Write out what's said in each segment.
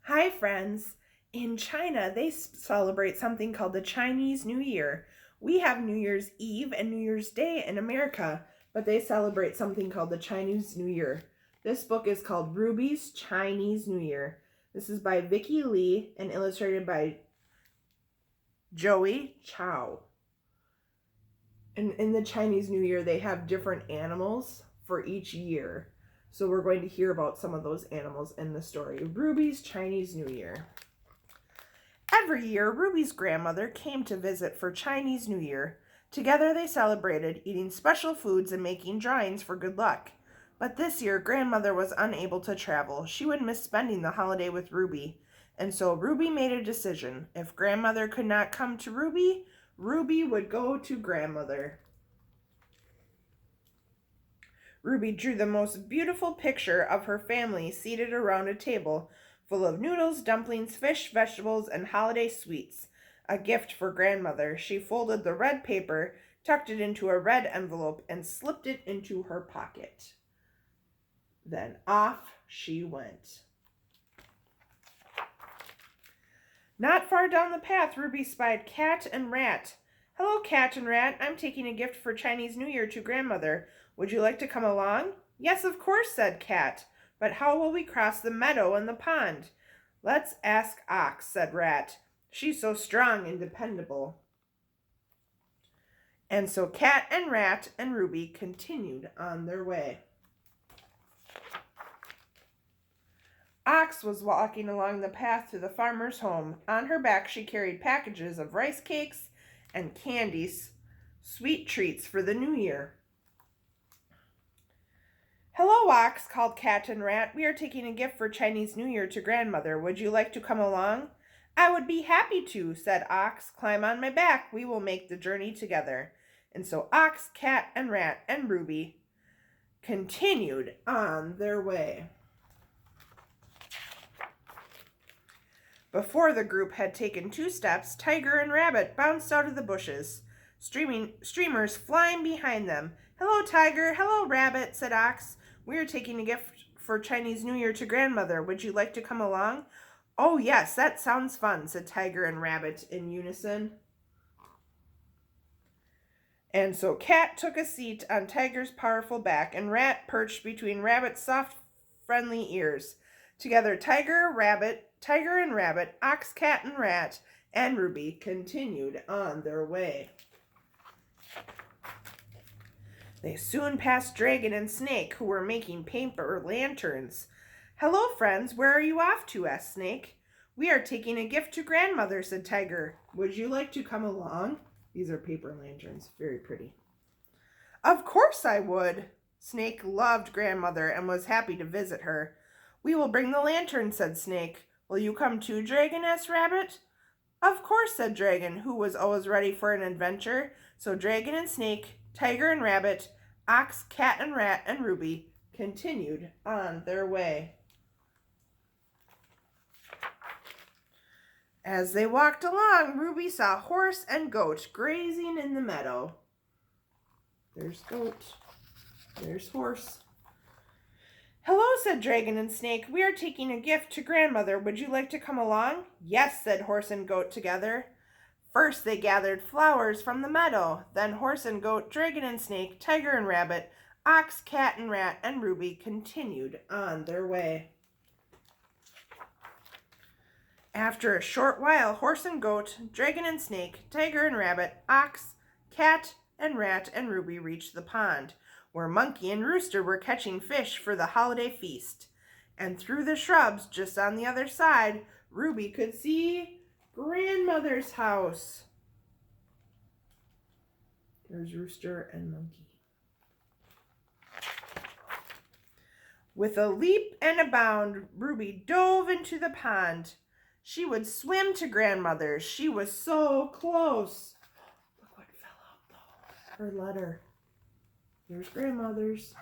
Hi, friends. In China, they celebrate something called the Chinese New Year. We have New Year's Eve and New Year's Day in America, but they celebrate something called the Chinese New Year. This book is called Ruby's Chinese New Year. This is by Vicky Lee and illustrated by Joey Chow. And in the Chinese New Year, they have different animals for each year. So we're going to hear about some of those animals in the story. Ruby's Chinese New Year. Every year, Ruby's grandmother came to visit for Chinese New Year. Together they celebrated, eating special foods and making drawings for good luck. But this year, grandmother was unable to travel. She would miss spending the holiday with Ruby. And so Ruby made a decision. If grandmother could not come to Ruby, Ruby would go to grandmother. Ruby drew the most beautiful picture of her family seated around a table full of noodles, dumplings, fish, vegetables, and holiday sweets. A gift for grandmother. She folded the red paper, tucked it into a red envelope, and slipped it into her pocket. Then off she went. Not far down the path, Ruby spied Cat and Rat. "Hello, Cat and Rat. I'm taking a gift for Chinese New Year to grandmother. Would you like to come along?" "Yes, of course," said Cat. "But how will we cross the meadow and the pond?" "Let's ask Ox," said Rat. "She's so strong and dependable." And so Cat and Rat and Ruby continued on their way. Ox was walking along the path to the farmer's home. On her back she carried packages of rice cakes and candies, sweet treats for the new year. "Hello, Ox," called Cat and Rat. "We are taking a gift for Chinese New Year to grandmother. Would you like to come along?" "I would be happy to," said Ox. "Climb on my back. We will make the journey together." And so Ox, Cat, and Rat, and Ruby continued on their way. Before the group had taken 2 steps, Tiger and Rabbit bounced out of the bushes, streamers flying behind them. "Hello, Tiger. Hello, Rabbit," said Ox. "We are taking a gift for Chinese New Year to grandmother. Would you like to come along?" "Oh, yes, that sounds fun," said Tiger and Rabbit in unison. And so Cat took a seat on Tiger's powerful back, and Rat perched between Rabbit's soft, friendly ears. Together, Tiger and Rabbit, Ox, Cat, and Rat, and Ruby continued on their way. They soon passed Dragon and Snake, who were making paper lanterns. "Hello, friends. Where are you off to?" asked Snake. "We are taking a gift to grandmother," said Tiger. "Would you like to come along?" These are paper lanterns. Very pretty. "Of course I would." Snake loved grandmother and was happy to visit her. "We will bring the lantern," said Snake. "Will you come too, Dragon?" asked Rabbit. "Of course," said Dragon, who was always ready for an adventure. So Dragon and Snake, Tiger and Rabbit, Ox, Cat and Rat, and Ruby continued on their way. As they walked along, Ruby saw Horse and Goat grazing in the meadow. There's Goat. There's Horse. "Hello," said Dragon and Snake. "We are taking a gift to grandmother. Would you like to come along?" "Yes," said Horse and Goat together. First they gathered flowers from the meadow. Then Horse and Goat, Dragon and Snake, Tiger and Rabbit, Ox, Cat and Rat, and Ruby continued on their way. After a short while, Horse and Goat, Dragon and Snake, Tiger and Rabbit, Ox, Cat and Rat, and Ruby reached the pond, where Monkey and Rooster were catching fish for the holiday feast. And through the shrubs, just on the other side, Ruby could see grandmother's house. There's Rooster and Monkey. With a leap and a bound, Ruby dove into the pond. She would swim to grandmother's. She was so close. Look what fell out, though. Her letter. There's grandmother's.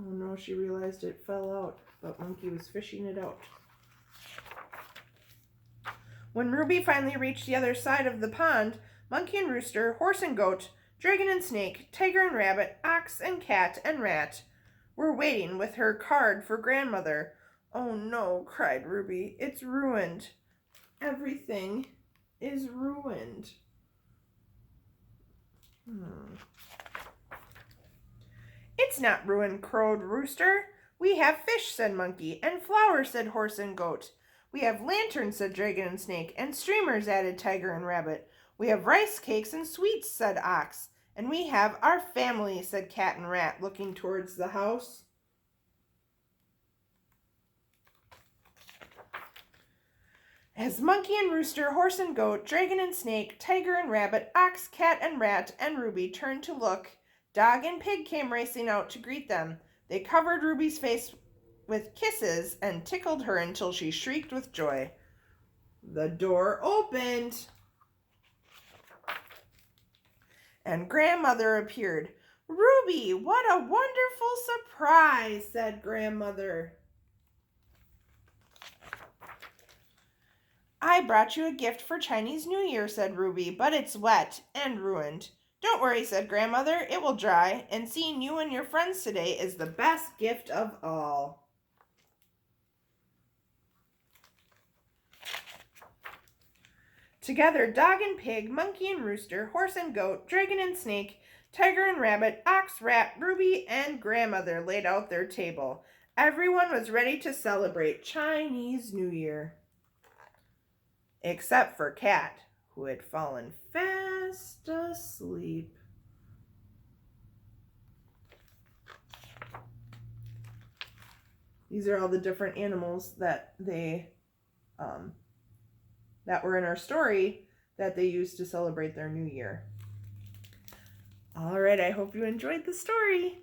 Oh no, she realized it fell out, but Monkey was fishing it out. When Ruby finally reached the other side of the pond, Monkey and Rooster, Horse and Goat, Dragon and Snake, Tiger and Rabbit, Ox and Cat and Rat were waiting with her card for grandmother. Oh no, cried Ruby. It's ruined. Everything is ruined. It's not ruined, crowed Rooster. We have fish, said Monkey, and flowers, said Horse and Goat. We have lanterns, said Dragon and Snake, and streamers, added Tiger and Rabbit. We have rice cakes and sweets, said Ox. And we have our family, said Cat and Rat, looking towards the house. As Monkey and Rooster, Horse and Goat, Dragon and Snake, Tiger and Rabbit, Ox, Cat and Rat, and Ruby turned to look, Dog and Pig came racing out to greet them. They covered Ruby's face with kisses and tickled her until she shrieked with joy. The door opened, and Grandmother appeared. Ruby, what a wonderful surprise, said Grandmother. I brought you a gift for Chinese New Year, said Ruby, but it's wet and ruined. Don't worry, said Grandmother, it will dry, and seeing you and your friends today is the best gift of all. Together, Dog and Pig, Monkey and Rooster, Horse and Goat, Dragon and Snake, Tiger and Rabbit, Ox, Rat, Ruby, and Grandmother laid out their table. Everyone was ready to celebrate Chinese New Year, except for Cat, who had fallen fast asleep. These are all the different animals that that were in our story that they used to celebrate their new year. All right, I hope you enjoyed the story.